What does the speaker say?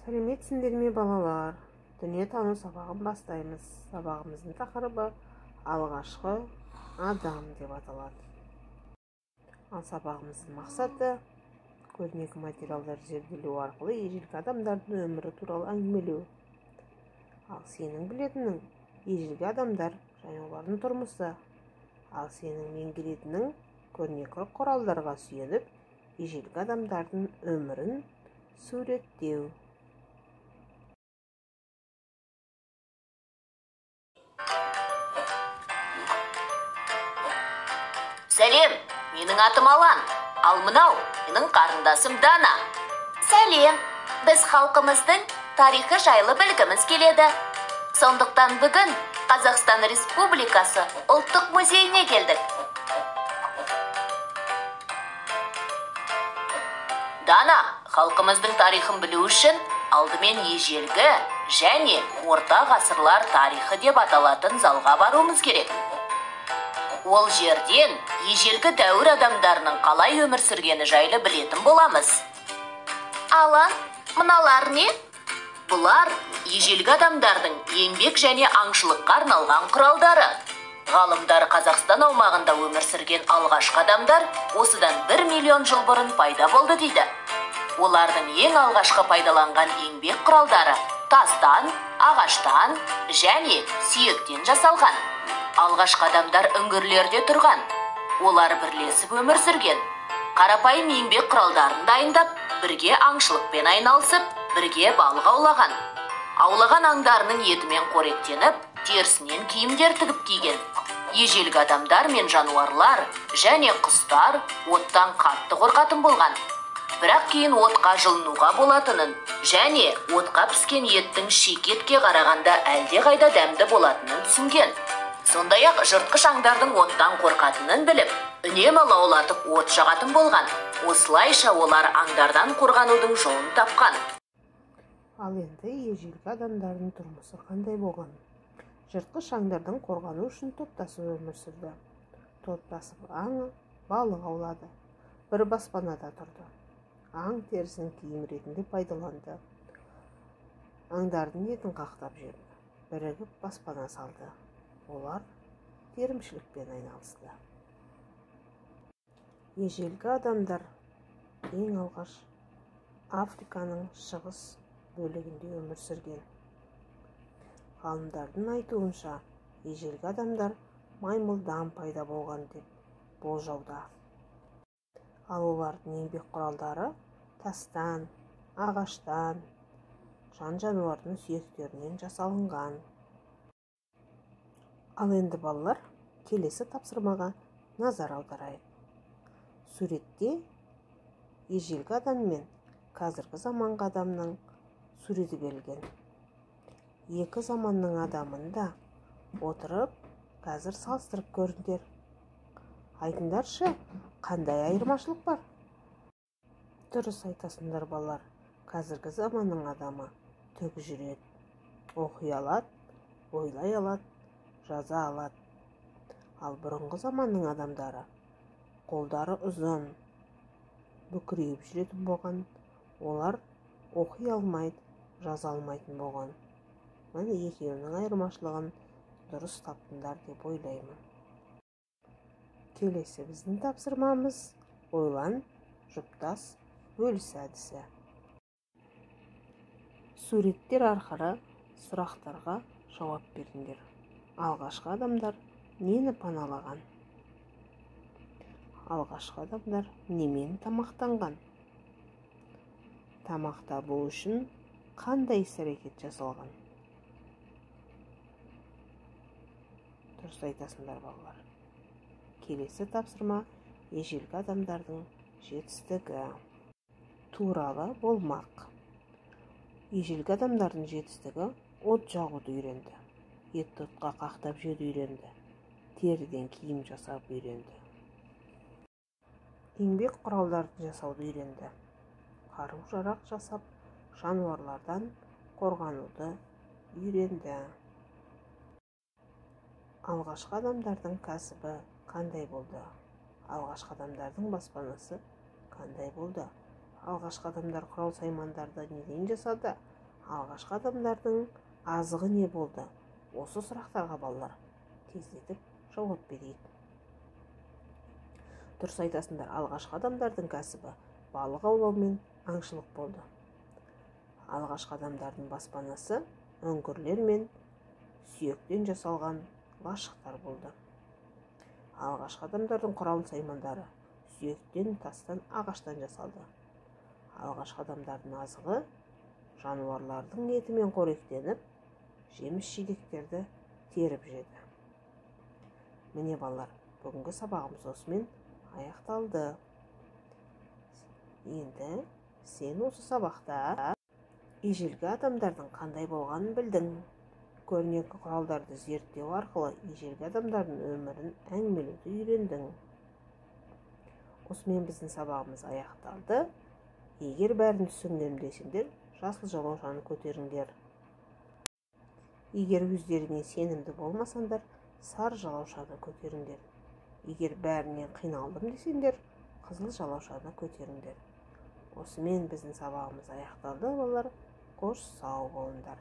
Сәлеметсіңдер ме балалар? Дүниетану сабағын бастаймыз. Сабағымыздың тақырыбы алғашқы адам деп аталады. Ал сабағымыздың мақсаты көрнекі материалдар зерделеу арқылы ежелгі адамдардың өмірі туралы әңгімелеу. Ал сенің білетінің ежелгі адамдар және олардың тұрмысы. Ал сенің меңгеретінің көрнекі құралдарға сүйеніп ежелгі адамдардың өмірін суреттеу. Сәлем, менің атым Алан, ал мынау менің қарындасым Дана. Сәлем, біз халқымыздың тарихы жайлы білгіміз келеді. Сондықтан бүгін Қазақстан Республикасы ұлттық музейіне келдік. Дана, халқымыздың тарихын білу үшін алдымен ежелгі және орта ғасырлар тарихы деп аталатын залға баруымыз керек. Ол жерден ежелгі дәуір адамдарының қалай өмір сүргені жайлы білетін боламыз. Алан, мыналар не? Бұлар ежелгі адамдардың еңбек және аңшылыққа арналған құралдары. Ғалымдар Қазақстан аумағында өмір сүрген алғашқы адамдар осыдан 1 миллион жыл бұрын пайда болды дейді. Олардың ең алғашқы пайдаланған еңбек құралдары тастан, ағаштан және сүйектен жасалған. Алғашқы адамдар үңгірлерде тұрған. Олар бірлесіп өмір сүрген. Қарапайым еңбек құралдарын дайындап, бірге аңшылықпен айналысып, бірге балық аулаған. Аулаған аңдарының етімен қоректеніп, терісінен киімдер тігіп киген. Ежелгі адамдар мен жануарлар және құстар оттан қатты қорқатын болған. Бірақ кейін отқа жылынуға болатынын және отқа піскен еттің шикі етке қарағанда әлдеқайда дәмді болатынын түсінген. Сондай-ақ жыртқыш аңдардың оттан қорқатынын біліп, үнемі лаулатып от жағатын болған. Осылайша олар аңдардан қорғанудың жолын тапқан. Ал енді ежелгі адамдардың тұрмысы қандай болған? Жыртқыш аңдардан қорғану үшін топтасып өмір сүрді. Топтасып аңы балық аулады. Бір баспанада тұрды. Аң терісін киім ретінде пайдаланды. Аңдардың етін қақтап жеді. Бірігіп баспана салды. Олар терімшілікпен айналысты. Ежелгі адамдар ең алғаш Африканың шығыс бөлігінде өмір сүрген. Ғалымдардың айтуынша, ежелгі адамдар маймылдан пайда болған деп болжауда. Ал олардың еңбек құралдары тастан, ағаштан, жан-жануардың сүйектерінен жасалынған. Ал енді балалар, келесі тапсырмаға назар аударайық. Суретте ежелгі адам мен қазіргі заманғы адамның суреті берілген. Екі заманның адамында отырып, қазір салыстырып көріңдер. Айтыңдаршы, қандай айырмашылық бар? Дұрыс айтасыңдар балалар. Қазіргі заманның адамы тік жүреді, оқи алады, ойлай алады, жаза алады. Ал бұрынғы заманның адамдары қолдары ұзын, бүкірейіп жүретін болған. Олар оқи алмайды, жаза алмайтын болған. Міне екеуінің айырмашылығын дұрыс таптыңдар деп ойлаймын. Келесі біздің тапсырмамыз ойлан, жұптас, бөліс әдісі. Суреттер арқылы сұрақтарға жауап беріңдер. Алғашқы адамдар нені паналаған? Алғашқы адамдар немен тамақтанған? Тамақ табу үшін қандай іс-әрекет жасалған? Дұрыс айтасыңдар балалар. Келесі тапсырма ежелгі адамдардың жетістігі туралы болмақ. Ежелгі адамдардың жетістігі от жағуды үйренді. Етті отқа қақтап жеуді үйренді. Теріден киім жасап үйренді. Еңбек құралдарды жасауды үйренді. Қару-жарақ жасап, жануарлардан қорғануды үйренді. Алғашқы адамдардың кәсібі қандай болды? Алғашқы адамдардың баспанасы қандай болды? Алғашқы адамдар құрал саймандарды неден жасады? Алғашқы адамдардың азығы не болды? Осы сұрақтарға балалар тездетіп жауап берейік. Дұрыс айтасыңдар, алғашқы адамдардың кәсібі балық аулау мен аңшылық болды. Алғашқы адамдардың баспанасы үңгірлер мен сүйектен жасалған лашықтар болды. Алғашқы адамдардың құрал саймандары сүйектен, тастан, ағаштан жасалды. Алғашқы адамдардың азығы жануарлардың етімен қоректеніп, жеміс-жидектерді теріп жеді. Міне балалар, бүгінгі сабағымыз осымен аяқталды. Енді сен осы сабақта ежелгі адамдардың қандай болғанын білдің. Көрнекі құралдарды зерттеу арқылы ежелгі адамдардың өмірін әңгімелеуді үйрендің. Осымен біздің сабағымыз аяқталды. Егер бәрін түсіндім десеңдер, жасыл жалаушаны көтеріңдер. Егер өздеріңе сенімді болмасаңдар, сары жалаушаны көтеріңдер. Егер бәрінен қиналдым десеңдер, қызыл жалаушаны көтеріңдер. Осымен біздің сабағымыз аяқталды, балалар. Қош сау болыңдар.